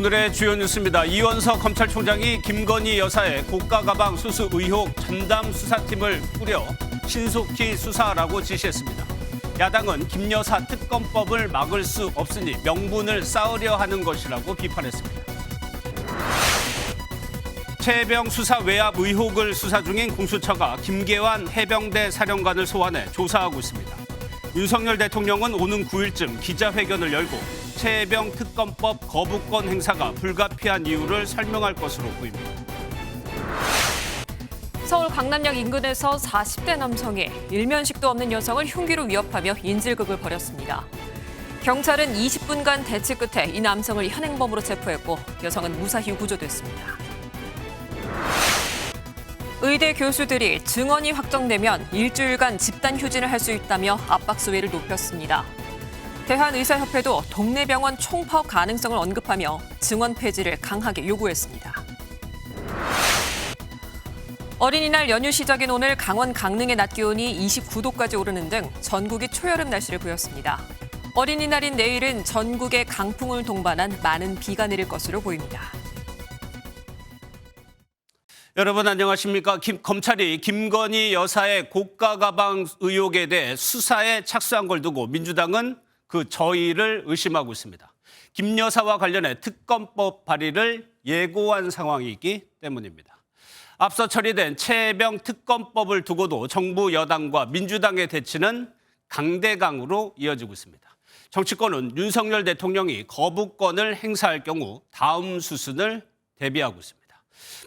오늘의 주요 뉴스입니다. 이원석 검찰총장이 김건희 여사의 고가 가방 수수 의혹 전담 수사팀을 꾸려 신속히 수사하라고 지시했습니다. 야당은 김 여사 특검법을 막을 수 없으니 명분을 쌓으려 하는 것이라고 비판했습니다. 최해병 수사 외압 의혹을 수사 중인 공수처가 김계환 해병대 사령관을 소환해 조사하고 있습니다. 윤석열 대통령은 오는 9일쯤 기자회견을 열고 최해병 특검법 거부권 행사가 불가피한 이유를 설명할 것으로 보입니다. 서울 강남역 인근에서 40대 남성이 일면식도 없는 여성을 흉기로 위협하며 인질극을 벌였습니다. 경찰은 20분간 대치 끝에 이 남성을 현행범으로 체포했고 여성은 무사히 구조됐습니다. 의대 교수들이 증언이 확정되면 일주일간 집단 휴진을 할 수 있다며 압박 수위를 높였습니다. 대한의사협회도 동네 병원 총파업 가능성을 언급하며 증언 폐지를 강하게 요구했습니다. 어린이날 연휴 시작인 오늘 강원 강릉의 낮 기온이 29도까지 오르는 등 전국이 초여름 날씨를 보였습니다. 어린이날인 내일은 전국에 강풍을 동반한 많은 비가 내릴 것으로 보입니다. 여러분 안녕하십니까? 검찰이 김건희 여사의 고가 가방 의혹에 대해 수사에 착수한 걸 두고 민주당은 그 저의를 의심하고 있습니다. 김 여사와 관련해 특검법 발의를 예고한 상황이기 때문입니다. 앞서 처리된 최해병 특검법을 두고도 정부 여당과 민주당의 대치는 강대강으로 이어지고 있습니다. 정치권은 윤석열 대통령이 거부권을 행사할 경우 다음 수순을 대비하고 있습니다.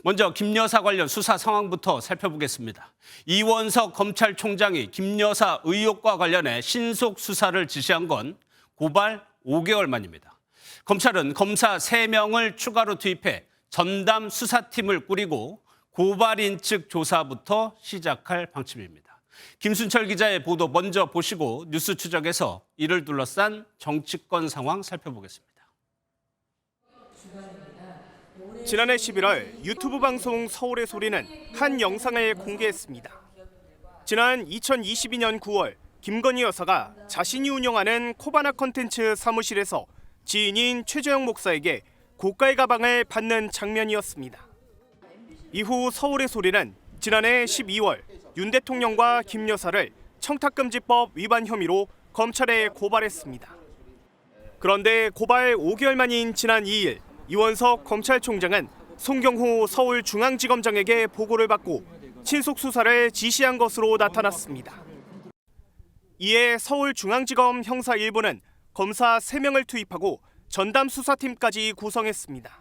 먼저 김 여사 관련 수사 상황부터 살펴보겠습니다. 이원석 검찰총장이 김 여사 의혹과 관련해 신속 수사를 지시한 건 고발 5개월 만입니다. 검찰은 검사 3명을 추가로 투입해 전담 수사팀을 꾸리고 고발인 측 조사부터 시작할 방침입니다. 김순철 기자의 보도 먼저 보시고 뉴스 추적해서 이를 둘러싼 정치권 상황 살펴보겠습니다. 지난해 11월 유튜브 방송 서울의 소리는 한 영상을 공개했습니다. 지난 2022년 9월 김건희 여사가 자신이 운영하는 코바나 컨텐츠 사무실에서 지인인 최재형 목사에게 고가의 가방을 받는 장면이었습니다. 이후 서울의 소리는 지난해 12월 윤 대통령과 김 여사를 청탁금지법 위반 혐의로 검찰에 고발했습니다. 그런데 고발 5개월 만인 지난 2일 이원석 검찰총장은 송경호 서울중앙지검장에게 보고를 받고 신속 수사를 지시한 것으로 나타났습니다. 이에 서울중앙지검 형사 1부는 검사 3명을 투입하고 전담 수사팀까지 구성했습니다.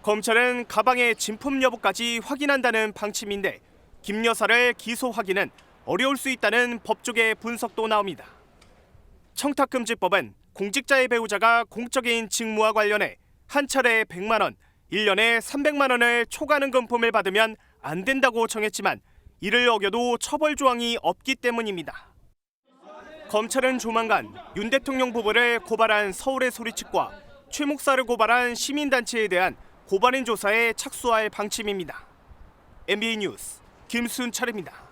검찰은 가방의 진품 여부까지 확인한다는 방침인데 김 여사를 기소하기는 어려울 수 있다는 법조계 분석도 나옵니다. 청탁금지법은 공직자의 배우자가 공적인 직무와 관련해 한 차례 100만 원, 1년에 300만 원을 초과하는 금품을 받으면 안 된다고 정했지만 이를 어겨도 처벌 조항이 없기 때문입니다. 검찰은 조만간 윤 대통령 부부를 고발한 서울의 소리 측과 최 목사를 고발한 시민단체에 대한 고발인 조사에 착수할 방침입니다. MBN 뉴스 김순철입니다.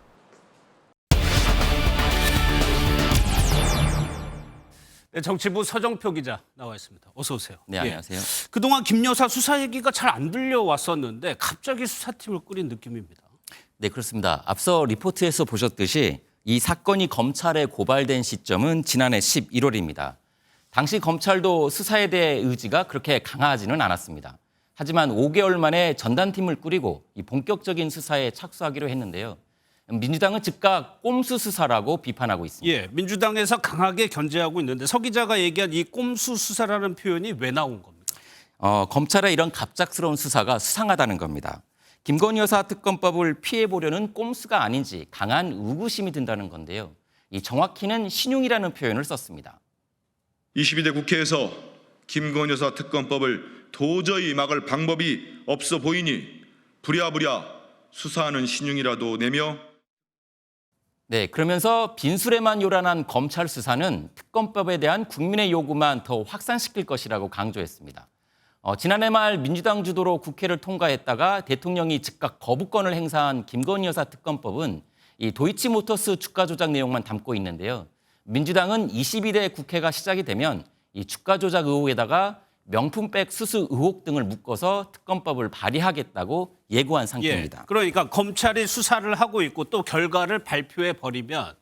네, 정치부 서정표 기자 나와 있습니다. 어서 오세요. 네, 안녕하세요. 그동안 김 여사 수사 얘기가 잘 안 들려왔었는데 갑자기 수사팀을 꾸린 느낌입니다. 네, 그렇습니다. 앞서 리포트에서 보셨듯이 이 사건이 검찰에 고발된 시점은 지난해 11월입니다. 당시 검찰도 수사에 대해 의지가 그렇게 강하지는 않았습니다. 하지만 5개월 만에 전담팀을 꾸리고 이 본격적인 수사에 착수하기로 했는데요. 민주당은 즉각 꼼수 수사라고 비판하고 있습니다. 예, 민주당에서 강하게 견제하고 있는데 서 기자가 얘기한 이 꼼수 수사라는 표현이 왜 나온 겁니까? 검찰의 이런 갑작스러운 수사가 수상하다는 겁니다. 김건희 여사 특검법을 피해보려는 꼼수가 아닌지 강한 의구심이 든다는 건데요. 이 정확히는 신용이라는 표현을 썼습니다. 22대 국회에서 김건희 여사 특검법을 도저히 막을 방법이 없어 보이니 부랴부랴 수사하는 신용이라도 내며 네, 그러면서 빈술에만 요란한 검찰 수사는 특검법에 대한 국민의 요구만 더 확산시킬 것이라고 강조했습니다. 지난해 말 민주당 주도로 국회를 통과했다가 대통령이 즉각 거부권을 행사한 김건희 여사 특검법은 이 도이치모터스 주가 조작 내용만 담고 있는데요. 민주당은 22대 국회가 시작이 되면 이 주가 조작 의혹에다가 명품백 수수 의혹 등을 묶어서 특검법을 발의하겠다고 예고한 상태입니다. 그러니까 검찰이 수사를 하고 있고 또 결과를 발표해 버리면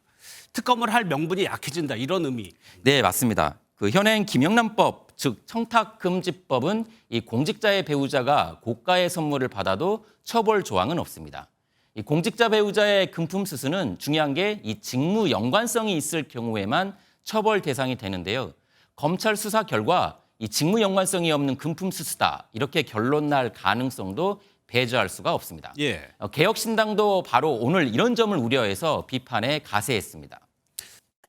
특검을 할 명분이 약해진다 이런 의미. 네, 맞습니다. 그 현행 김영란법, 즉 청탁금지법은 이 공직자의 배우자가 고가의 선물을 받아도 처벌 조항은 없습니다. 이 공직자 배우자의 금품 수수는 중요한 게 이 직무 연관성이 있을 경우에만 처벌 대상이 되는데요. 검찰 수사 결과 이 직무 연관성이 없는 금품 수수다 이렇게 결론 날 가능성도 배제할 수가 없습니다. 예. 개혁신당도 바로 오늘 이런 점을 우려해서 비판에 가세했습니다.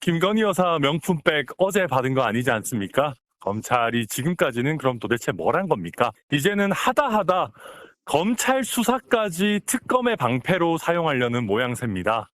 김건희 여사 명품백 어제 받은 거 아니지 않습니까? 검찰이 지금까지는 그럼 도대체 뭘 한 겁니까? 이제는 하다 검찰 수사까지 특검의 방패로 사용하려는 모양새입니다.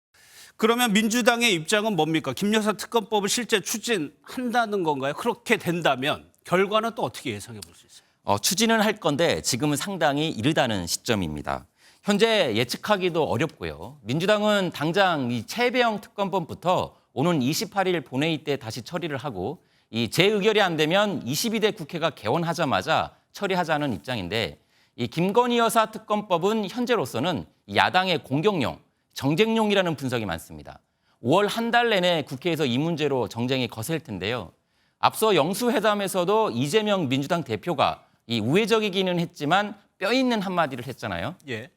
그러면 민주당의 입장은 뭡니까? 김 여사 특검법을 실제 추진한다는 건가요? 그렇게 된다면 결과는 또 어떻게 예상해 볼 수 있어요? 추진은 할 건데 지금은 상당히 이르다는 시점입니다. 현재 예측하기도 어렵고요. 민주당은 당장 이 최배영 특검법부터 오는 28일 본회의 때 다시 처리를 하고 이 재의결이 안 되면 22대 국회가 개원하자마자 처리하자는 입장인데 이 김건희 여사 특검법은 현재로서는 야당의 공격용, 정쟁용이라는 분석이 많습니다. 5월 한 달 내내 국회에서 이 문제로 정쟁이 거셀 텐데요. 앞서 영수회담에서도 이재명 민주당 대표가 이 우회적이기는 했지만 뼈 있는 한마디를 했잖아요. 예.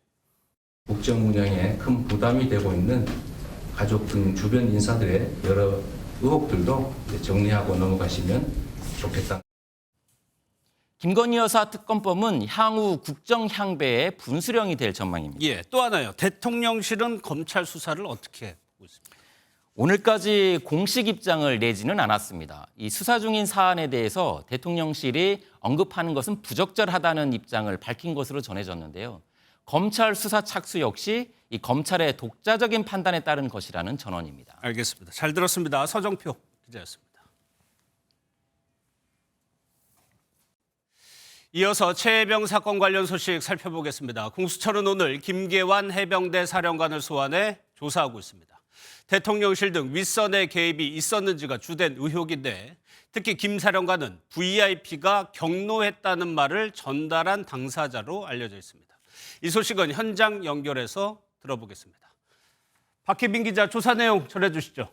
국정 운영에 큰 부담이 되고 있는 가족 등 주변 인사들의 여러 의혹들도 정리하고 넘어가시면 좋겠다. 김건희 여사 특검법은 향후 국정 향배의 분수령이 될 전망입니다. 예. 또 하나요. 대통령실은 검찰 수사를 어떻게 보고 있습니까? 오늘까지 공식 입장을 내지는 않았습니다. 이 수사 중인 사안에 대해서 대통령실이 언급하는 것은 부적절하다는 입장을 밝힌 것으로 전해졌는데요. 검찰 수사 착수 역시 이 검찰의 독자적인 판단에 따른 것이라는 전언입니다. 알겠습니다. 잘 들었습니다. 서정표 기자였습니다. 이어서 최혜병 사건 관련 소식 살펴보겠습니다. 공수처는 오늘 김계환 해병대 사령관을 소환해 조사하고 있습니다. 대통령실 등 윗선의 개입이 있었는지가 주된 의혹인데 특히 김 사령관은 VIP가 경로했다는 말을 전달한 당사자로 알려져 있습니다. 이 소식은 현장 연결해서 들어보겠습니다. 박혜빈 기자 조사 내용 전해주시죠.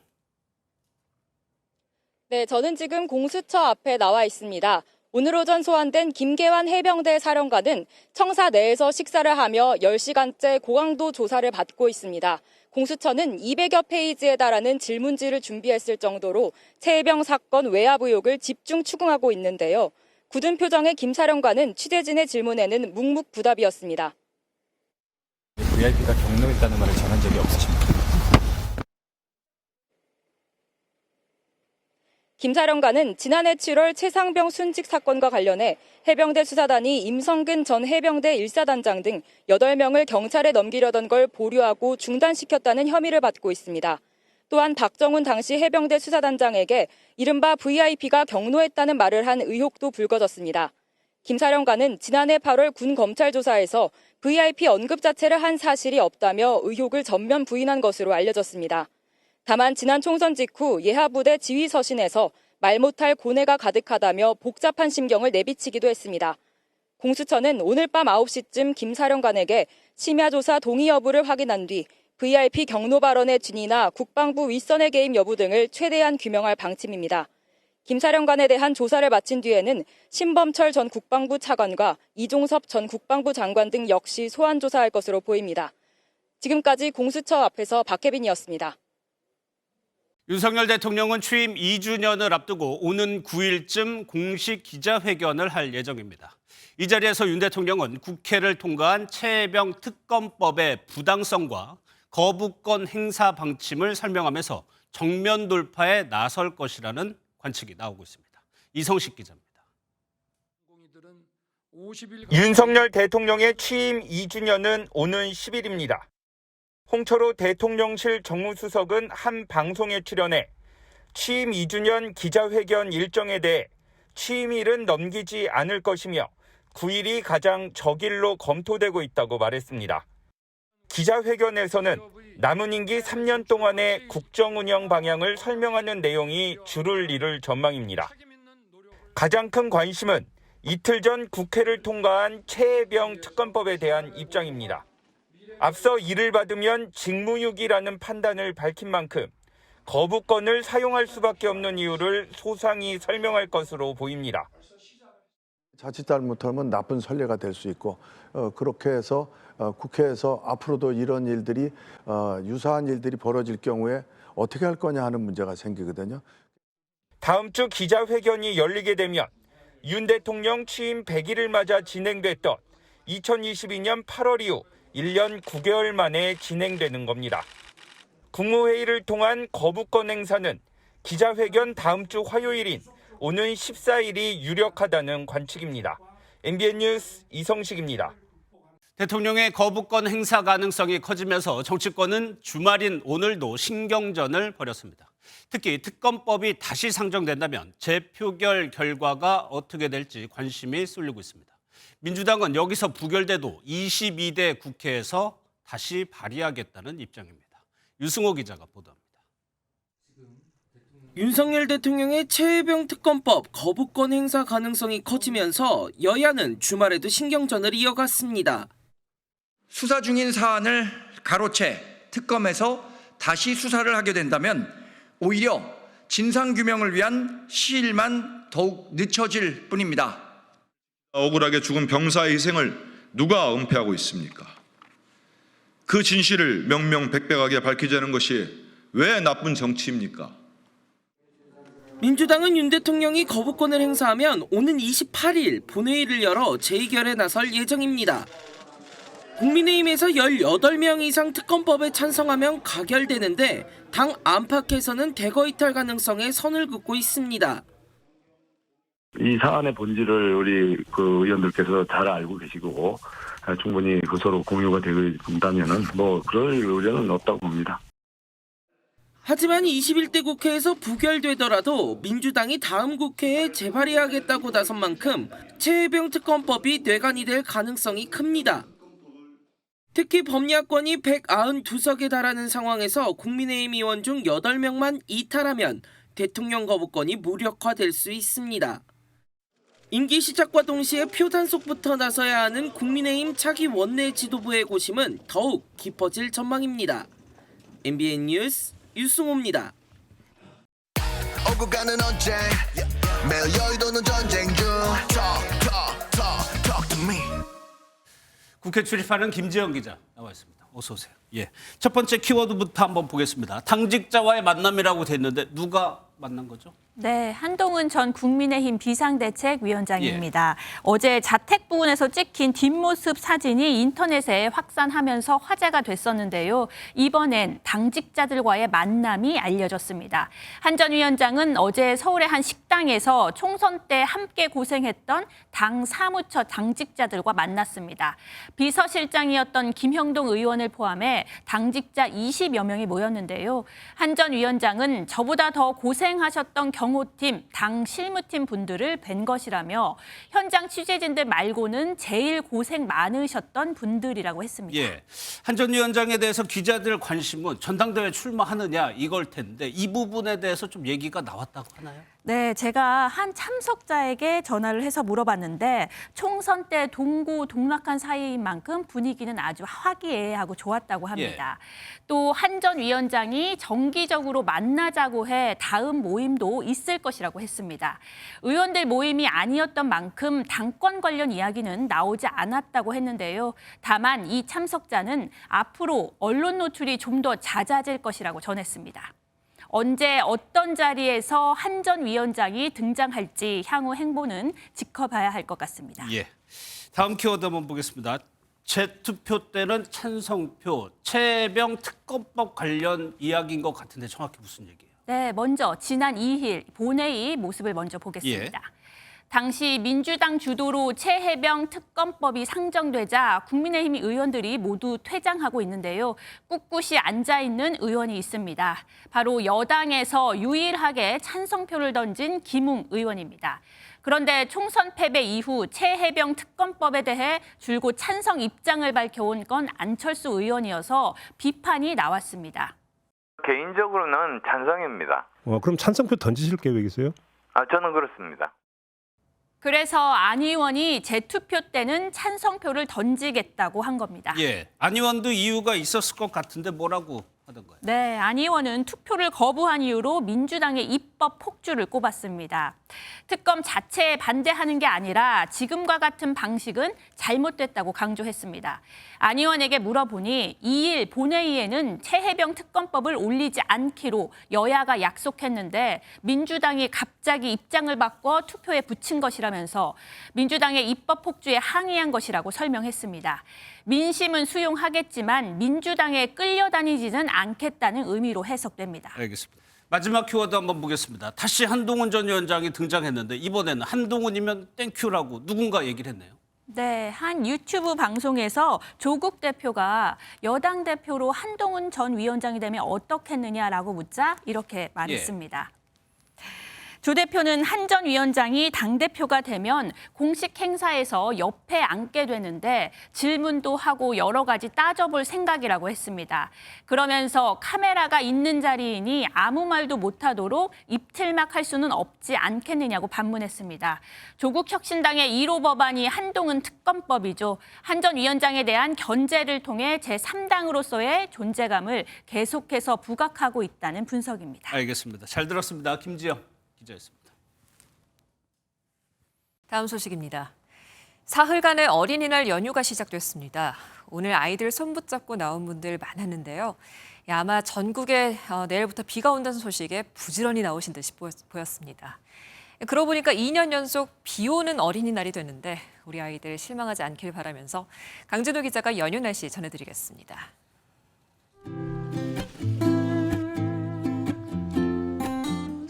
네, 저는 지금 공수처 앞에 나와 있습니다. 오늘 오전 소환된 김계환 해병대 사령관은 청사 내에서 식사를 하며 10시간째 고강도 조사를 받고 있습니다. 공수처는 200여 페이지에 달하는 질문지를 준비했을 정도로 최혜병 사건 외압 의혹을 집중 추궁하고 있는데요. 굳은 표정의 김 사령관은 취재진의 질문에는 묵묵부답이었습니다. VIP가 경로했다는 말을 전한 적이 없으십니까? 김 사령관은 지난해 7월 최상병 순직 사건과 관련해 해병대 수사단이 임성근 전 해병대 1사단장 등 8명을 경찰에 넘기려던 걸 보류하고 중단시켰다는 혐의를 받고 있습니다. 또한 박정훈 당시 해병대 수사단장에게 이른바 VIP가 경로했다는 말을 한 의혹도 불거졌습니다. 김 사령관은 지난해 8월 군 검찰 조사에서 VIP 언급 자체를 한 사실이 없다며 의혹을 전면 부인한 것으로 알려졌습니다. 다만 지난 총선 직후 예하부대 지휘서신에서 말 못할 고뇌가 가득하다며 복잡한 심경을 내비치기도 했습니다. 공수처는 오늘 밤 9시쯤 김 사령관에게 심야 조사 동의 여부를 확인한 뒤 VIP 경로 발언의 진위나 국방부 윗선의 개입 여부 등을 최대한 규명할 방침입니다. 김 사령관에 대한 조사를 마친 뒤에는 신범철 전 국방부 차관과 이종섭 전 국방부 장관 등 역시 소환 조사할 것으로 보입니다. 지금까지 공수처 앞에서 박혜빈이었습니다. 윤석열 대통령은 취임 2주년을 앞두고 오는 9일쯤 공식 기자회견을 할 예정입니다. 이 자리에서 윤 대통령은 국회를 통과한 최혜병 특검법의 부당성과 거부권 행사 방침을 설명하면서 정면 돌파에 나설 것이라는 관측이 나오고 있습니다. 이성식 기자입니다. 윤석열 대통령의 취임 2주년은 오는 10일입니다. 홍철호 대통령실 정무수석은 한 방송에 출연해 취임 2주년 기자회견 일정에 대해 취임일은 넘기지 않을 것이며 9일이 가장 적일로 검토되고 있다고 말했습니다. 기자회견에서는 남은 임기 3년 동안의 국정운영 방향을 설명하는 내용이 줄을 이룰 전망입니다. 가장 큰 관심은 이틀 전 국회를 통과한 최혜병 특검법에 대한 입장입니다. 앞서 이를 받으면 직무유기라는 판단을 밝힌 만큼 거부권을 사용할 수밖에 없는 이유를 소상히 설명할 것으로 보입니다. 자칫 잘못하면 나쁜 선례가 될 수 있고 그렇게 해서 국회에서 앞으로도 이런 일들이 유사한 일들이 벌어질 경우에 어떻게 할 거냐 하는 문제가 생기거든요. 다음 주 기자회견이 열리게 되면 윤 대통령 취임 100일을 맞아 진행됐던 2022년 8월 이후 1년 9개월 만에 진행되는 겁니다. 국무회의를 통한 거부권 행사는 기자회견 다음 주 화요일인 오는 14일이 유력하다는 관측입니다. MBN 뉴스 이성식입니다. 대통령의 거부권 행사 가능성이 커지면서 정치권은 주말인 오늘도 신경전을 벌였습니다. 특히 특검법이 다시 상정된다면 재표결 결과가 어떻게 될지 관심이 쏠리고 있습니다. 민주당은 여기서 부결돼도 22대 국회에서 다시 발의하겠다는 입장입니다. 유승호 기자가 보도합니다. 윤석열 대통령의 최혜병 특검법 거부권 행사 가능성이 커지면서 여야는 주말에도 신경전을 이어갔습니다. 수사 중인 사안을 가로채 특검에서 다시 수사를 하게 된다면 오히려 진상규명을 위한 시일만 더욱 늦춰질 뿐입니다. 억울하게 죽은 병사의 희생을 누가 은폐하고 있습니까? 그 진실을 명명백백하게 밝히자는 것이 왜 나쁜 정치입니까? 민주당은 윤 대통령이 거부권을 행사하면 오는 28일 본회의를 열어 재의결에 나설 예정입니다. 국민의힘에서 18명 이상 특검법에 찬성하면 가결되는데 당 안팎에서는 대거 이탈 가능성에 선을 긋고 있습니다. 이 사안의 본질을 우리 의원들께서 잘 알고 계시고 충분히 서로 공유가 된다면은 그럴 우려는 없다고 봅니다. 하지만 21대 국회에서 부결되더라도 민주당이 다음 국회에 재발의하겠다고 나선 만큼 최혜병 특검법이 뇌관이 될 가능성이 큽니다. 특히 법야권이 192석에 달하는 상황에서 국민의힘 의원 중 8명만 이탈하면 대통령 거부권이 무력화될 수 있습니다. 임기 시작과 동시에 표 단속부터 나서야 하는 국민의힘 차기 원내 지도부의 고심은 더욱 깊어질 전망입니다. MBN 뉴스 유승호입니다. 오고 가는 언제 매일 여의도는 전쟁 중 Talk to me. 국회 출입하는 김지영 기자 나와 있습니다. 어서 오세요. 예, 첫 번째 키워드부터 한번 보겠습니다. 당직자와의 만남이라고 돼 있는데 누가 만난 거죠? 네, 한동훈 전 국민의힘 비상대책위원장입니다. 어제 자택 부근에서 찍힌 뒷모습 사진이 인터넷에 확산하면서 화제가 됐었는데요. 이번엔 당직자들과의 만남이 알려졌습니다. 한 전 위원장은 어제 서울의 한 식당에서 총선 때 함께 고생했던 당 사무처 당직자들과 만났습니다. 비서실장이었던 김형동 의원을 포함해 당직자 20여 명이 모였는데요. 한 전 위원장은 저보다 더 고생하셨던 경호팀, 당 실무팀 분들을 뵌 것이라며 현장 취재진들 말고는 제일 고생 많으셨던 분들이라고 했습니다. 예, 한 전 위원장에 대해서 기자들 관심은 전당대회 출마하느냐 이걸 텐데 이 부분에 대해서 좀 얘기가 나왔다고 하나요? 네, 제가 한 참석자에게 전화를 해서 물어봤는데 총선 때 동고동락한 사이인 만큼 분위기는 아주 화기애애하고 좋았다고 합니다. 예. 또 한 전 위원장이 정기적으로 만나자고 해 다음 모임도 있을 것이라고 했습니다. 의원들 모임이 아니었던 만큼 당권 관련 이야기는 나오지 않았다고 했는데요. 다만 이 참석자는 앞으로 언론 노출이 좀 더 잦아질 것이라고 전했습니다. 언제 어떤 자리에서 한 전 위원장이 등장할지 향후 행보는 지켜봐야 할 것 같습니다. 예, 다음 키워드 한번 보겠습니다. 재투표 때는 찬성표, 최혜병 특검법 관련 이야기인 것 같은데 정확히 무슨 얘기예요? 네, 먼저 지난 2일 본회의 모습을 먼저 보겠습니다. 당시 민주당 주도로 최혜병 특검법이 상정되자 국민의힘 의원들이 모두 퇴장하고 있는데요. 꿋꿋이 앉아있는 의원이 있습니다. 바로 여당에서 유일하게 찬성표를 던진 김웅 의원입니다. 그런데 총선 패배 이후 최혜병 특검법에 대해 줄곧 찬성 입장을 밝혀온 건 안철수 의원이어서 비판이 나왔습니다. 개인적으로는 찬성입니다. 그럼 찬성표 던지실 계획이세요? 저는 그렇습니다. 그래서 안 의원이 재투표 때는 찬성표를 던지겠다고 한 겁니다. 예, 안 의원도 이유가 있었을 것 같은데 뭐라고 하던가요? 네, 안 의원은 투표를 거부한 이유로 민주당의 입법 폭주를 꼽았습니다. 특검 자체에 반대하는 게 아니라 지금과 같은 방식은 잘못됐다고 강조했습니다. 안 의원에게 물어보니 2일 본회의에는 최혜병 특검법을 올리지 않기로 여야가 약속했는데 민주당이 갑자기 입장을 바꿔 투표에 붙인 것이라면서 민주당의 입법 폭주에 항의한 것이라고 설명했습니다. 민심은 수용하겠지만 민주당에 끌려다니지는 않겠다는 의미로 해석됩니다. 알겠습니다. 마지막 키워드 한번 보겠습니다. 다시 한동훈 전 위원장이 등장했는데 이번에는 한동훈이면 땡큐라고 누군가 얘기를 했네요. 네, 한 유튜브 방송에서 조국 대표가 여당 대표로 한동훈 전 위원장이 되면 어떻겠느냐라고 묻자 이렇게 말했습니다. 조 대표는 한 전 위원장이 당대표가 되면 공식 행사에서 옆에 앉게 되는데 질문도 하고 여러 가지 따져볼 생각이라고 했습니다. 그러면서 카메라가 있는 자리이니 아무 말도 못하도록 입틀막 할 수는 없지 않겠느냐고 반문했습니다. 조국 혁신당의 1호 법안이 한동훈 특검법이죠. 한 전 위원장에 대한 견제를 통해 제3당으로서의 존재감을 계속해서 부각하고 있다는 분석입니다. 알겠습니다. 잘 들었습니다. 김지영 기자였습니다. 다음 소식입니다. 사흘간의 어린이날 연휴가 시작됐습니다. 오늘 아이들 손 붙잡고 나온 분들 많았는데요. 아마 전국에 내일부터 비가 온다는 소식에 부지런히 나오신 듯이 보였습니다. 그러고 보니까 2년 연속 비 오는 어린이날이 됐는데 우리 아이들 실망하지 않길 바라면서 강진호 기자가 연휴 날씨 전해드리겠습니다.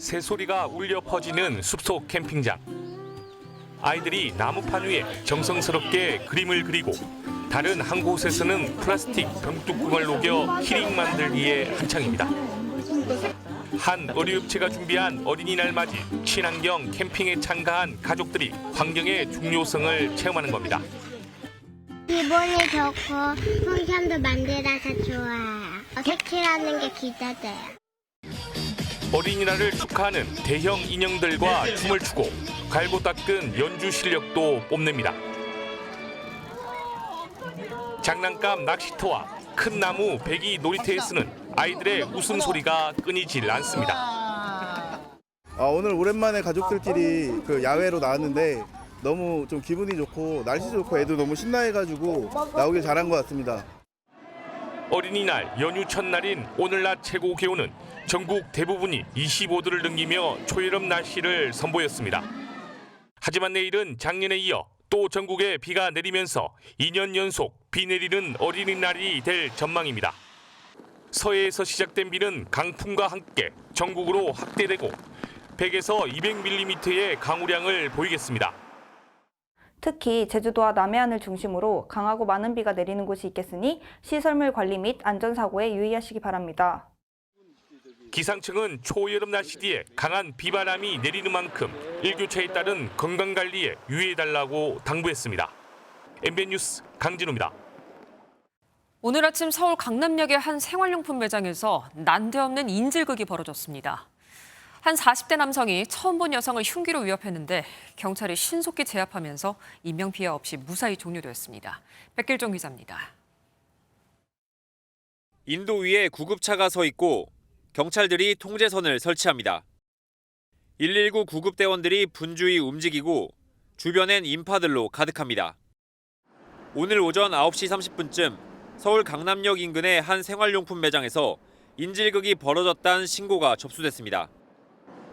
새소리가 울려 퍼지는 숲속 캠핑장. 아이들이 나무판 위에 정성스럽게 그림을 그리고 다른 한 곳에서는 플라스틱 병뚜껑을 녹여 키링 만들기에 한창입니다. 한 의류업체가 준비한 어린이날 맞이 친환경 캠핑에 참가한 가족들이 환경의 중요성을 체험하는 겁니다. 기분이 좋고 풍선도 만들어서 좋아요. 색칠하는 게 기대돼요. 어린이날을 축하하는 대형 인형들과 춤을 추고 갈고 닦은 연주 실력도 뽐냅니다. 장난감 낚시터와 큰 나무 배기 놀이터에서는 아이들의 웃음소리가 끊이질 않습니다. 오늘 오랜만에 가족들끼리 야외로 나왔는데 너무 좀 기분이 좋고 날씨 좋고 애도 너무 신나해가지고 나오길 잘한 것 같습니다. 어린이날 연휴 첫날인 오늘 낮 최고 기온은 전국 대부분이 25도를 넘기며 초여름 날씨를 선보였습니다. 하지만 내일은 작년에 이어 또 전국에 비가 내리면서 2년 연속 비 내리는 어린이날이 될 전망입니다. 서해에서 시작된 비는 강풍과 함께 전국으로 확대되고 100에서 200mm의 강우량을 보이겠습니다. 특히 제주도와 남해안을 중심으로 강하고 많은 비가 내리는 곳이 있겠으니 시설물 관리 및 안전사고에 유의하시기 바랍니다. 기상청은 초여름 날씨 뒤에 강한 비바람이 내리는 만큼 일교차에 따른 건강관리에 유의해달라고 당부했습니다. MBN 뉴스 강진우입니다. 오늘 아침 서울 강남역의 한 생활용품 매장에서 난데없는 인질극이 벌어졌습니다. 한 40대 남성이 처음 본 여성을 흉기로 위협했는데 경찰이 신속히 제압하면서 인명피해 없이 무사히 종료됐습니다. 백길종 기자입니다. 인도 위에 구급차가 서 있고 경찰들이 통제선을 설치합니다. 119 구급대원들이 분주히 움직이고 주변엔 인파들로 가득합니다. 오늘 오전 9시 30분쯤 서울 강남역 인근의 한 생활용품 매장에서 인질극이 벌어졌다는 신고가 접수됐습니다.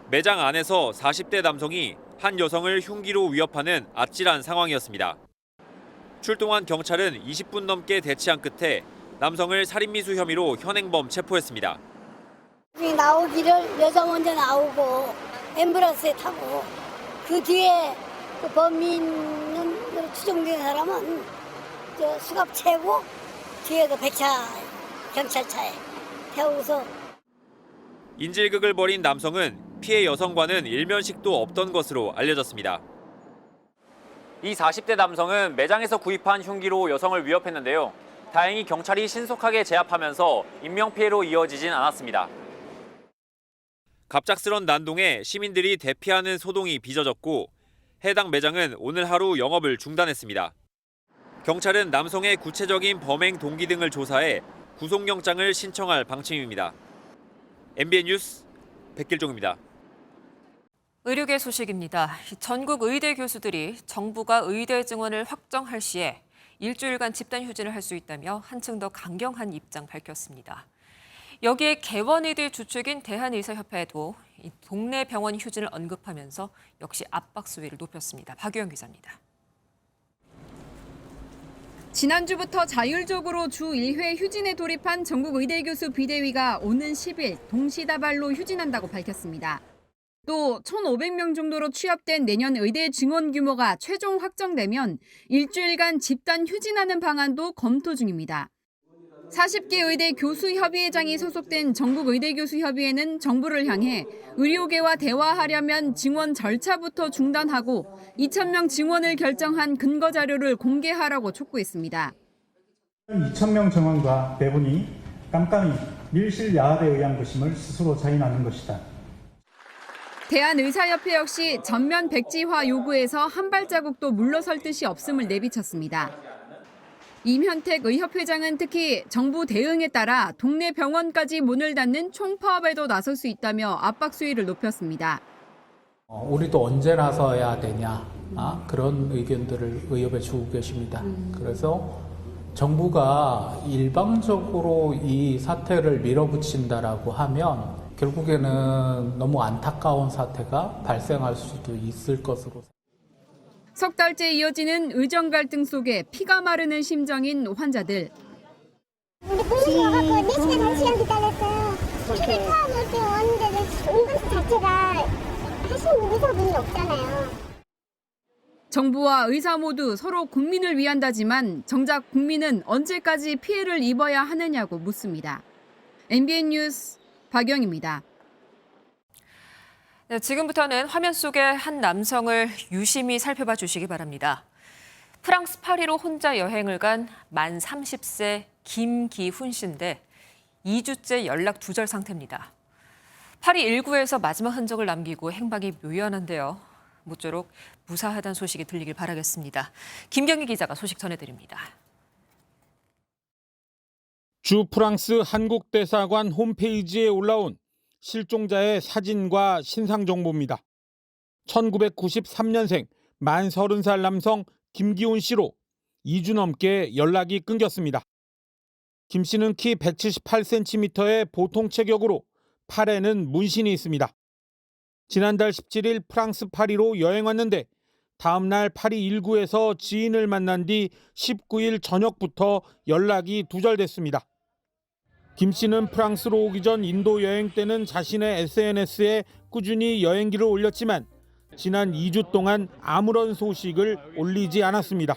매장 안에서 40대 남성이 한 여성을 흉기로 위협하는 아찔한 상황이었습니다. 출동한 경찰은 20분 넘게 대치한 끝에 남성을 살인미수 혐의로 현행범 체포했습니다. 나오기를 여자 먼저 나오고 앰뷸런스에 타고 그 뒤에 그 범인으로 추정된 사람은 수갑 채고 뒤에 그 배차 경찰차에 태우고서 인질극을 벌인 남성은 피해 여성과는 일면식도 없던 것으로 알려졌습니다. 이 40대 남성은 매장에서 구입한 흉기로 여성을 위협했는데요. 다행히 경찰이 신속하게 제압하면서 인명피해로 이어지진 않았습니다. 갑작스런 난동에 시민들이 대피하는 소동이 빚어졌고 해당 매장은 오늘 하루 영업을 중단했습니다. 경찰은 남성의 구체적인 범행 동기 등을 조사해 구속영장을 신청할 방침입니다. MBN 뉴스 백길종입니다. 의료계 소식입니다. 전국 의대 교수들이 정부가 의대 증원을 확정할 시에 일주일간 집단 휴진을 할 수 있다며 한층 더 강경한 입장 밝혔습니다. 여기에 개원의대 주축인 대한의사협회도 동네 병원 휴진을 언급하면서 역시 압박 수위를 높였습니다. 박유영 기자입니다. 지난주부터 자율적으로 주 1회 휴진에 돌입한 전국 의대교수 비대위가 오는 10일 동시다발로 휴진한다고 밝혔습니다. 또 1,500명 정도로 취업된 내년 의대 증원 규모가 최종 확정되면 일주일간 집단 휴진하는 방안도 검토 중입니다. 40개 의대 교수협의회장이 소속된 전국의대교수협의회는 정부를 향해 의료계와 대화하려면 증원 절차부터 중단하고 2,000명 증원을 결정한 근거 자료를 공개하라고 촉구했습니다. 2,000명 증원과 배분이 깜깜이 밀실야합에 의한 것임을 스스로 자인하는 것이다. 대한의사협회 역시 전면 백지화 요구에서 한 발자국도 물러설 뜻이 없음을 내비쳤습니다. 임현택 의협회장은 특히 정부 대응에 따라 동네 병원까지 문을 닫는 총파업에도 나설 수 있다며 압박 수위를 높였습니다. 우리도 언제 나서야 되냐 그런 의견들을 의협에 주고 계십니다. 그래서 정부가 일방적으로 이 사태를 밀어붙인다라고 하면 결국에는 너무 안타까운 사태가 발생할 수도 있을 것으로. 석 달째 이어지는 의정 갈등 속에 피가 마르는 심정인 환자들. 근데 분위기 와갖고 4시간, 1시간 기다렸어요. 휴대 파악할 때 왔는데 온 것 자체가 하시는 의사분이 없잖아요. 정부와 의사 모두 서로 국민을 위한다지만 정작 국민은 언제까지 피해를 입어야 하느냐고 묻습니다. MBN 뉴스 박영입니다. 네, 지금부터는 화면 속의 한 남성을 유심히 살펴봐 주시기 바랍니다. 프랑스 파리로 혼자 여행을 간 만 30세 김기훈 씨인데 2주째 연락 두절 상태입니다. 파리 일구에서 마지막 흔적을 남기고 행방이 묘연한데요. 모쪼록 무사하다는 소식이 들리길 바라겠습니다. 김경희 기자가 소식 전해드립니다. 주 프랑스 한국대사관 홈페이지에 올라온 실종자의 사진과 신상 정보입니다. 1993년생 만 30살 남성 김기훈 씨로 2주 넘게 연락이 끊겼습니다. 김 씨는 키 178cm의 보통 체격으로 팔에는 문신이 있습니다. 지난달 17일 프랑스 파리로 여행 왔는데 다음 날 파리 일구에서 지인을 만난 뒤 19일 저녁부터 연락이 두절됐습니다. 김 씨는 프랑스로 오기 전 인도 여행 때는 자신의 SNS에 꾸준히 여행기를 올렸지만 지난 2주 동안 아무런 소식을 올리지 않았습니다.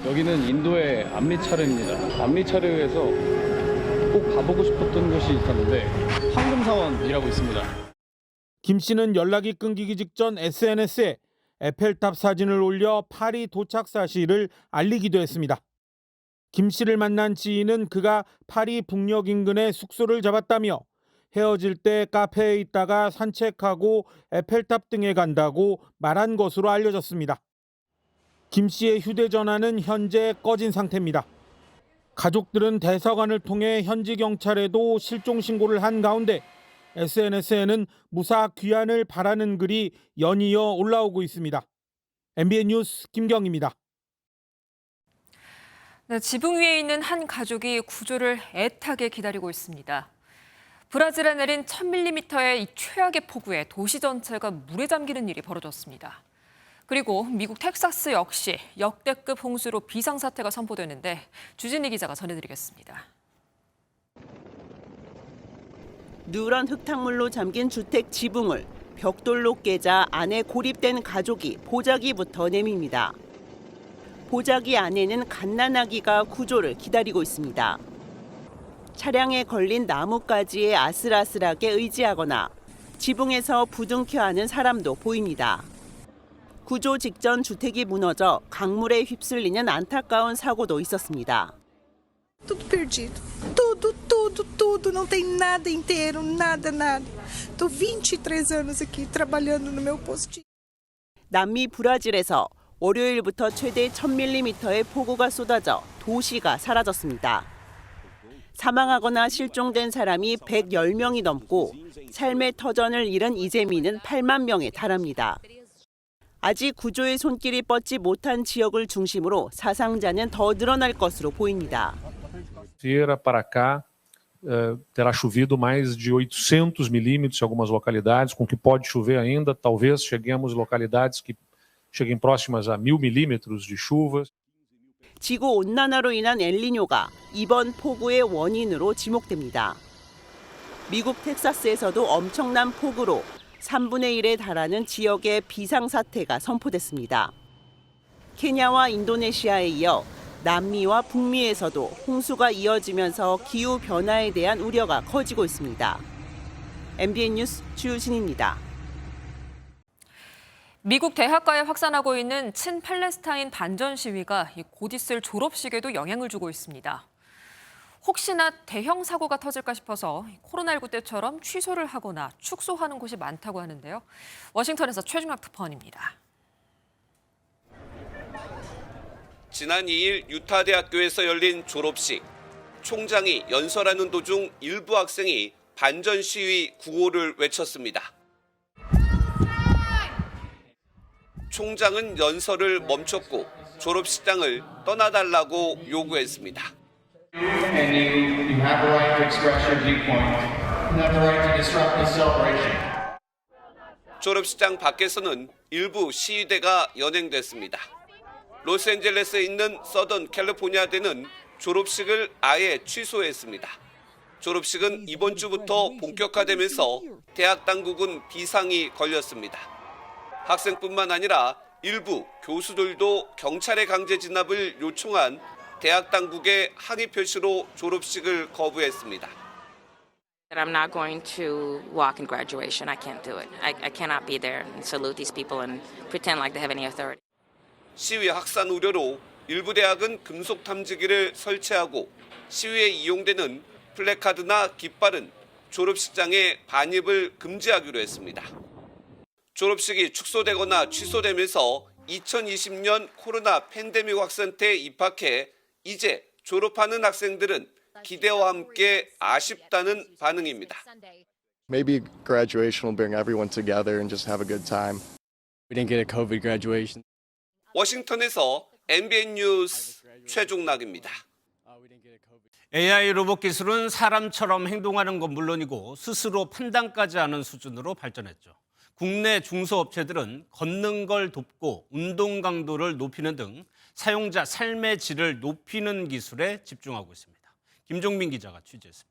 여기는 인도의 암리차르입니다. 암리차르에서 꼭 가보고 싶었던 곳이 있었는데 황금사원이라고 있습니다. 김 씨는 연락이 끊기기 직전 SNS에 에펠탑 사진을 올려 파리 도착 사실을 알리기도 했습니다. 김 씨를 만난 지인은 그가 파리 북녘 인근에 숙소를 잡았다며 헤어질 때 카페에 있다가 산책하고 에펠탑 등에 간다고 말한 것으로 알려졌습니다. 김 씨의 휴대전화는 현재 꺼진 상태입니다. 가족들은 대사관을 통해 현지 경찰에도 실종 신고를 한 가운데 SNS에는 무사 귀환을 바라는 글이 연이어 올라오고 있습니다. MBN 뉴스 김경입니다. 네, 지붕 위에 있는 한 가족이 구조를 애타게 기다리고 있습니다. 브라질에 내린 1000mm의 이 최악의 폭우에 도시 전체가 물에 잠기는 일이 벌어졌습니다. 그리고 미국 텍사스 역시 역대급 홍수로 비상사태가 선포되는데 주진희 기자가 전해드리겠습니다. 누런 흙탕물로 잠긴 주택 지붕을 벽돌로 깨자 안에 고립된 가족이 보자기부터 내밉니다. 보자기 안에는 갓난아기가 구조를 기다리고 있습니다. 차량에 걸린 나뭇가지에 아슬아슬하게 의지하거나 지붕에서 부둥켜 안은 사람도 보입니다. 구조 직전 주택이 무너져 강물에 휩쓸리는 안타까운 사고도 있었습니다. Tudo perdido. Tudo. Não tem nada inteiro, nada. Tô 23 anos aqui trabalhando no meu posto. 남미 브라질에서 월요일부터 최대 1000mm의 폭우가 쏟아져 도시가 사라졌습니다. 사망하거나 실종된 사람이 110명이 넘고 삶의 터전을 잃은 이재민은 8만 명에 달합니다. 아직 구조의 손길이 뻗지 못한 지역을 중심으로 사상자는 더 늘어날 것으로 보입니다. Feira para cá terá chovido mais de 800 milímetros em algumas localidades, com que pode chover ainda, talvez cheguemos localidades que cheguem próximas a 1000 milímetros de chuvas. 지구 온난화로 인한 엘니뇨가 이번 폭우의 원인으로 지목됩니다. 미국 텍사스에서도 엄청난 폭우로 3분의 1에 달하는 지역의 비상사태가 선포됐습니다. 케냐와 인도네시아에 이어 남미와 북미에서도 홍수가 이어지면서 기후변화에 대한 우려가 커지고 있습니다. MBN 뉴스 주유진입니다. 미국 대학가에 확산하고 있는 친팔레스타인 반전 시위가 곧 있을 졸업식에도 영향을 주고 있습니다. 혹시나 대형 사고가 터질까 싶어서 코로나19 때처럼 취소를 하거나 축소하는 곳이 많다고 하는데요. 워싱턴에서 최준학 특파원입니다. 지난 2일 유타 대학교에서 열린 졸업식. 총장이 연설하는 도중 일부 학생이 반전 시위 구호를 외쳤습니다. 총장은 연설을 멈췄고 졸업식장을 떠나달라고 요구했습니다. 졸업식장 밖에서는 일부 시위대가 연행됐습니다. 로스앤젤레스에 있는 서던 캘리포니아대는 졸업식을 아예 취소했습니다. 졸업식은 이번 주부터 본격화되면서 대학 당국은 비상이 걸렸습니다. 학생뿐만 아니라 일부 교수들도 경찰의 강제 진압을 요청한 대학 당국의 항의 표시로 졸업식을 거부했습니다. I'm not going to walk in graduation. I can't do it. I cannot be there and salute these people and pretend like they have any authority. 시위 확산 우려로 일부 대학은 금속 탐지기를 설치하고 시위에 이용되는 플래카드나 깃발은 졸업식장에 반입을 금지하기로 했습니다. 졸업식이 축소되거나 취소되면서 2020년 코로나 팬데믹 확산 때 입학해 이제 졸업하는 학생들은 기대와 함께 아쉽다는 반응입니다. Maybe graduation will bring everyone together and just have a good time. We didn't get a COVID graduation. 워싱턴에서 MBN 뉴스 최종락입니다. AI 로봇 기술은 사람처럼 행동하는 건 물론이고 스스로 판단까지 하는 수준으로 발전했죠. 국내 중소업체들은 걷는 걸 돕고 운동 강도를 높이는 등 사용자 삶의 질을 높이는 기술에 집중하고 있습니다. 김종민 기자가 취재했습니다.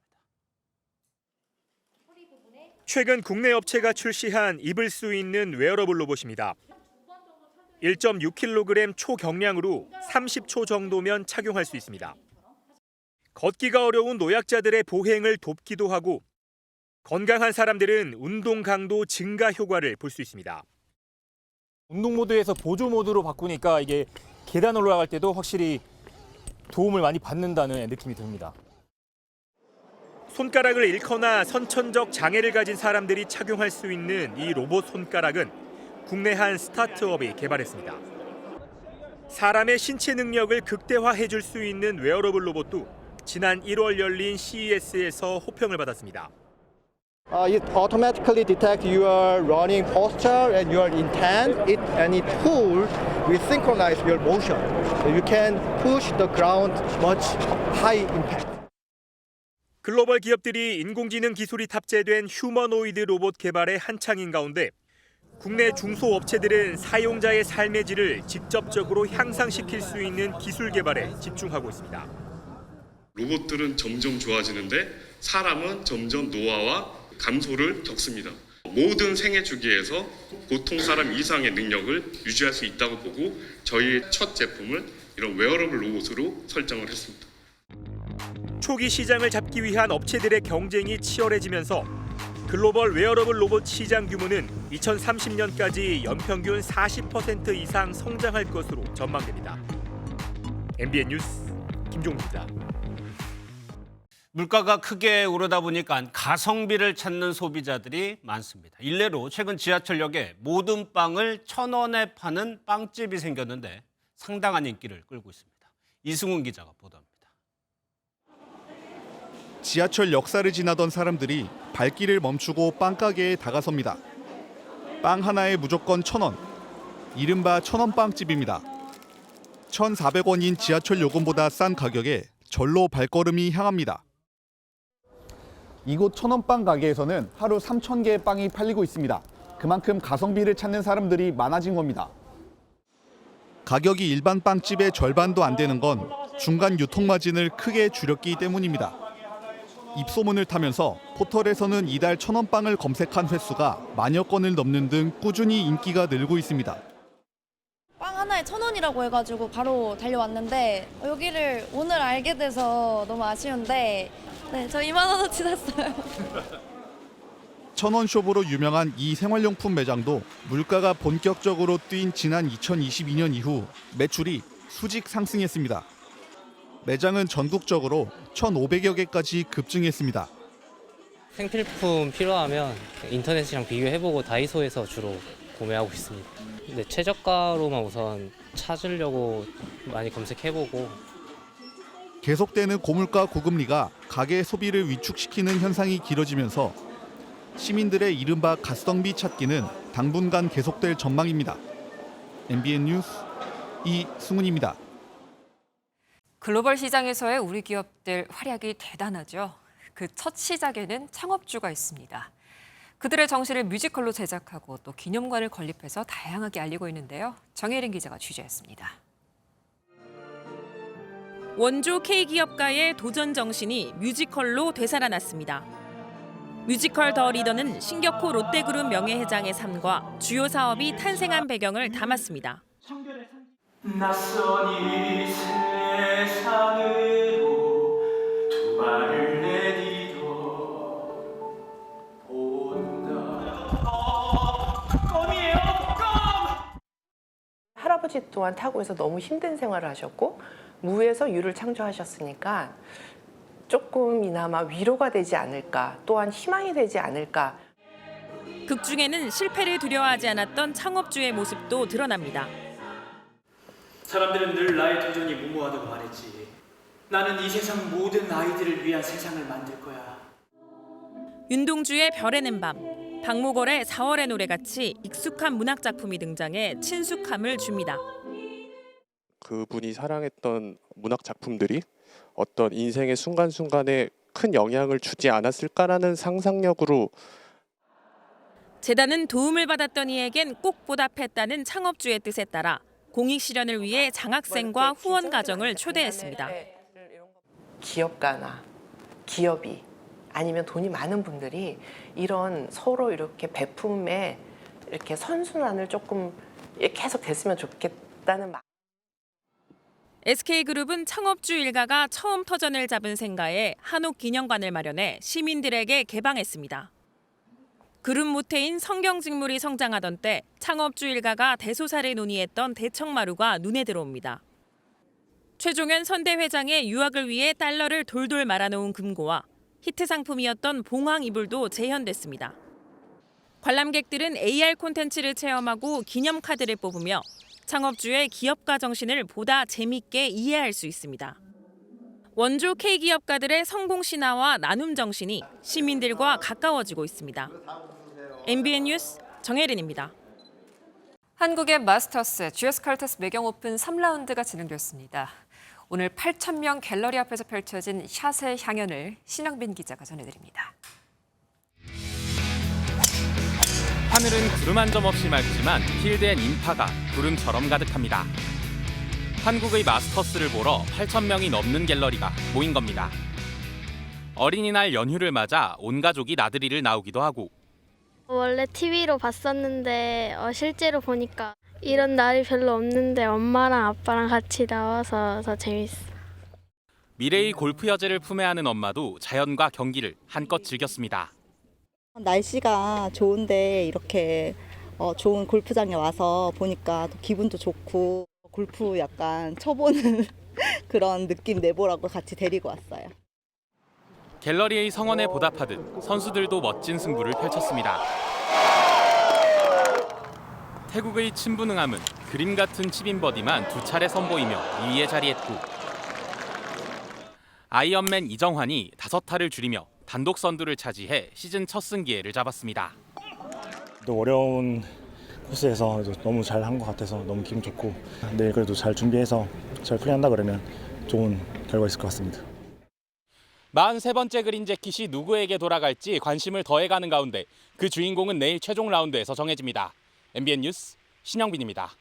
최근 국내 업체가 출시한 입을 수 있는 웨어러블 로봇입니다. 1.6kg 초경량으로 30초 정도면 착용할 수 있습니다. 걷기가 어려운 노약자들의 보행을 돕기도 하고 건강한 사람들은 운동 강도 증가 효과를 볼 수 있습니다. 운동 모드에서 보조 모드로 바꾸니까 이게 계단 올라갈 때도 확실히 도움을 많이 받는다는 느낌이 듭니다. 손가락을 잃거나 선천적 장애를 가진 사람들이 착용할 수 있는 이 로봇 손가락은 국내 한 스타트업이 개발했습니다. 사람의 신체 능력을 극대화해 줄 수 있는 웨어러블 로봇도 지난 1월 열린 CES에서 호평을 받았습니다. It automatically detects your running posture and your intent. Any tool will synchronize your motion. You can push the ground much high impact. 글로벌 기업들이 인공지능 기술이 탑재된 휴머노이드 로봇 개발에 한창인 가운데 국내 중소업체들은 사용자의 삶의 질을 직접적으로 향상시킬 수 있는 기술 개발에 집중하고 있습니다. 로봇들은 점점 좋아지는데 사람은 점점 노화와 감소를 겪습니다. 모든 생애 주기에서 보통 사람 이상의 능력을 유지할 수 있다고 보고 저희의 첫 제품을 이런 웨어러블 로봇으로 설정을 했습니다. 초기 시장을 잡기 위한 업체들의 경쟁이 치열해지면서 글로벌 웨어러블 로봇 시장 규모는 2030년까지 연평균 40% 이상 성장할 것으로 전망됩니다. MBN 뉴스 김종민입니다. 물가가 크게 오르다 보니까 가성비를 찾는 소비자들이 많습니다. 일례로 최근 지하철역에 모든 빵을 1,000원에 파는 빵집이 생겼는데 상당한 인기를 끌고 있습니다. 이승훈 기자가 보도합니다. 지하철 역사를 지나던 사람들이 발길을 멈추고 빵가게에 다가섭니다. 빵 하나에 무조건 1,000원. 이른바 1,000원 빵집입니다. 1,400원인 지하철 요금보다 싼 가격에 절로 발걸음이 향합니다. 이곳 1,000원 빵 가게에서는 하루 3,000개의 빵이 팔리고 있습니다. 그만큼 가성비를 찾는 사람들이 많아진 겁니다. 가격이 일반 빵집의 절반도 안 되는 건 중간 유통마진을 크게 줄였기 때문입니다. 입소문을 타면서 포털에서는 이달 1,000원 빵을 검색한 횟수가 만여 건을 넘는 등 꾸준히 인기가 늘고 있습니다. 빵 하나에 1,000원이라고 해가지고 바로 달려왔는데 여기를 오늘 알게 돼서 너무 아쉬운데 네, 저 2만 원어치 샀어요. 1,000원 숍으로 유명한 이 생활용품 매장도 물가가 본격적으로 뛴 지난 2022년 이후 매출이 수직 상승했습니다. 매장은 전국적으로 1,500여 개까지 급증했습니다. 생필품 필요하면 인터넷이랑 비교해보고 다이소에서 주로 구매하고 있습니다. 근데 최저가로만 우선 찾으려고 많이 검색해보고. 계속되는 고물가 고금리가 가계 소비를 위축시키는 현상이 길어지면서 시민들의 이른바 가성비 찾기는 당분간 계속될 전망입니다. MBN 뉴스 이승훈입니다. 글로벌 시장에서의 우리 기업들 활약이 대단하죠. 그 첫 시작에는 창업주가 있습니다. 그들의 정신을 뮤지컬로 제작하고 또 기념관을 건립해서 다양하게 알리고 있는데요. 정혜린 기자가 취재했습니다. 원조 K기업가의 도전 정신이 뮤지컬로 되살아났습니다. 뮤지컬 더 리더는 신격호 롯데그룹 명예회장의 삶과 주요 사업이 탄생한 배경을 담았습니다. 낯선 이 세상으로 두 발을 내디뎌 할아버지 또한 타고에서 너무 힘든 생활을 하셨고 무에서 유를 창조하셨으니까 조금이나마 위로가 되지 않을까, 또한 희망이 되지 않을까. 극 중에는 실패를 두려워하지 않았던 창업주의 모습도 드러납니다. 사람들은 늘 나의 도전이 무모하다고 말했지. 나는 이 세상 모든 아이들을 위한 세상을 만들 거야. 윤동주의 별에는 밤, 박목월의 4월의 노래같이 익숙한 문학작품이 등장해 친숙함을 줍니다. 그분이 사랑했던 문학 작품들이 어떤 인생의 순간순간에 큰 영향을 주지 않았을까라는 상상력으로 재단은 도움을 받았던 이에겐 꼭 보답했다는 창업주의 뜻에 따라 공익 실현을 위해 장학생과 후원 가정을 초대했습니다. 기업가나 기업이 아니면 돈이 많은 분들이 이런 서로 이렇게 베품에 이렇게 선순환을 조금 계속 됐으면 좋겠다는 말. SK그룹은 창업주 일가가 처음 터전을 잡은 생가에 한옥 기념관을 마련해 시민들에게 개방했습니다. 그룹 모태인 성경직물이 성장하던 때 창업주 일가가 대소사를 논의했던 대청마루가 눈에 들어옵니다. 최종현 선대 회장의 유학을 위해 달러를 돌돌 말아놓은 금고와 히트 상품이었던 봉황 이불도 재현됐습니다. 관람객들은 AR 콘텐츠를 체험하고 기념카드를 뽑으며 창업주의 기업가 정신을 보다 재밌게 이해할 수 있습니다. 원조 K기업가들의 성공 신화와 나눔 정신이 시민들과 가까워지고 있습니다. MBN 뉴스 정혜린입니다. 한국의 마스터스 GS 칼텍스 매경 오픈 3라운드가 진행됐습니다. 오늘 8,000명 갤러리 앞에서 펼쳐진 샷의 향연을 신영빈 기자가 전해드립니다. 하늘은 구름 한 점 없이 맑지만 필드엔 인파가 구름처럼 가득합니다. 한국의 마스터스를 보러 8,000명이 넘는 갤러리가 모인 겁니다. 어린이날 연휴를 맞아 온 가족이 나들이를 나오기도 하고 원래 TV로 봤었는데 실제로 보니까 이런 날이 별로 없는데 엄마랑 아빠랑 같이 나와서 더 재밌어. 미래의 골프 여제를 품에 안은 엄마도 자연과 경기를 한껏 즐겼습니다. 날씨가 좋은데 이렇게 좋은 골프장에 와서 보니까 기분도 좋고 골프 약간 쳐보는 그런 느낌 내보라고 같이 데리고 왔어요. 갤러리의 성원에 보답하듯 선수들도 멋진 승부를 펼쳤습니다. 태국의 친분응함은 그림 같은 칩인 버디만 2차례 선보이며 2위에 자리했고 아이언맨 이정환이 5타를 줄이며 단독 선두를 차지해 시즌 첫 승기회를 잡았습니다. 또 어려운 코스에서 너무 잘한 것 같아서 너무 기분 좋고 내일 그래도 잘 준비해서 잘 플레이한다 그러면 좋은 결과 있을 것 같습니다. 43번째 그린 재킷이 누구에게 돌아갈지 관심을 더해가는 가운데 그 주인공은 내일 최종 라운드에서 정해집니다. MBN 뉴스 신영빈입니다.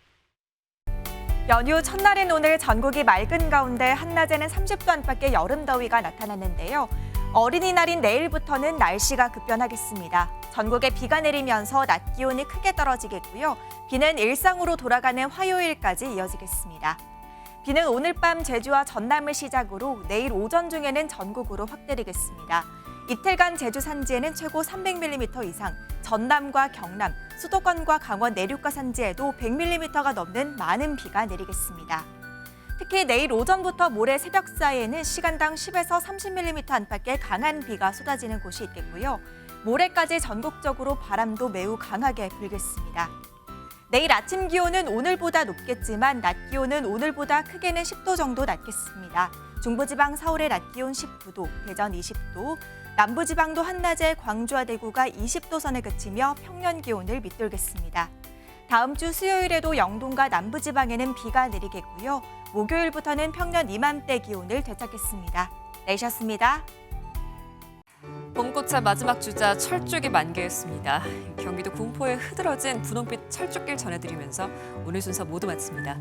연휴 첫날인 오늘 전국이 맑은 가운데 한낮에는 30도 안팎의 여름 더위가 나타났는데요. 어린이날인 내일부터는 날씨가 급변하겠습니다. 전국에 비가 내리면서 낮 기온이 크게 떨어지겠고요. 비는 일상으로 돌아가는 화요일까지 이어지겠습니다. 비는 오늘 밤 제주와 전남을 시작으로 내일 오전 중에는 전국으로 확 내리겠습니다. 이틀간 제주 산지에는 최고 300mm 이상, 전남과 경남, 수도권과 강원 내륙과 산지에도 100mm가 넘는 많은 비가 내리겠습니다. 특히 내일 오전부터 모레 새벽 사이에는 시간당 10에서 30mm 안팎의 강한 비가 쏟아지는 곳이 있겠고요. 모레까지 전국적으로 바람도 매우 강하게 불겠습니다. 내일 아침 기온은 오늘보다 높겠지만 낮 기온은 오늘보다 크게는 10도 정도 낮겠습니다. 중부지방 서울의 낮 기온 19도, 대전 20도, 남부지방도 한낮에 광주와 대구가 20도 선에 그치며 평년 기온을 밑돌겠습니다. 다음 주 수요일에도 영동과 남부지방에는 비가 내리겠고요. 목요일부터는 평년 이맘때 기온을 되찾겠습니다. 내셨습니다. 봄꽃차 마지막 주자 철쭉이 만개했습니다. 경기도 군포에 흐드러진 분홍빛 철쭉길 전해드리면서 오늘 순서 모두 마칩니다.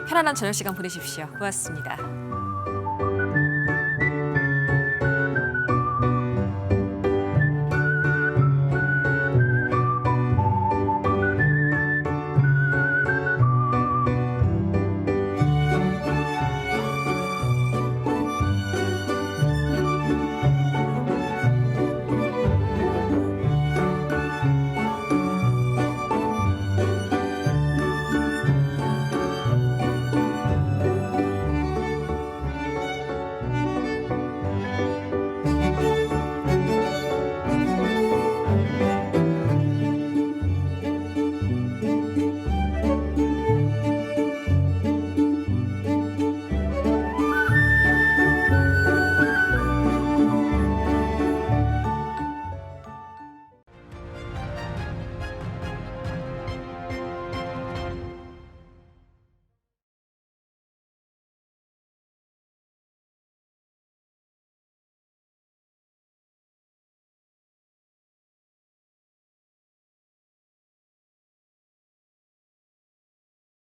편안한 저녁 시간 보내십시오. 고맙습니다.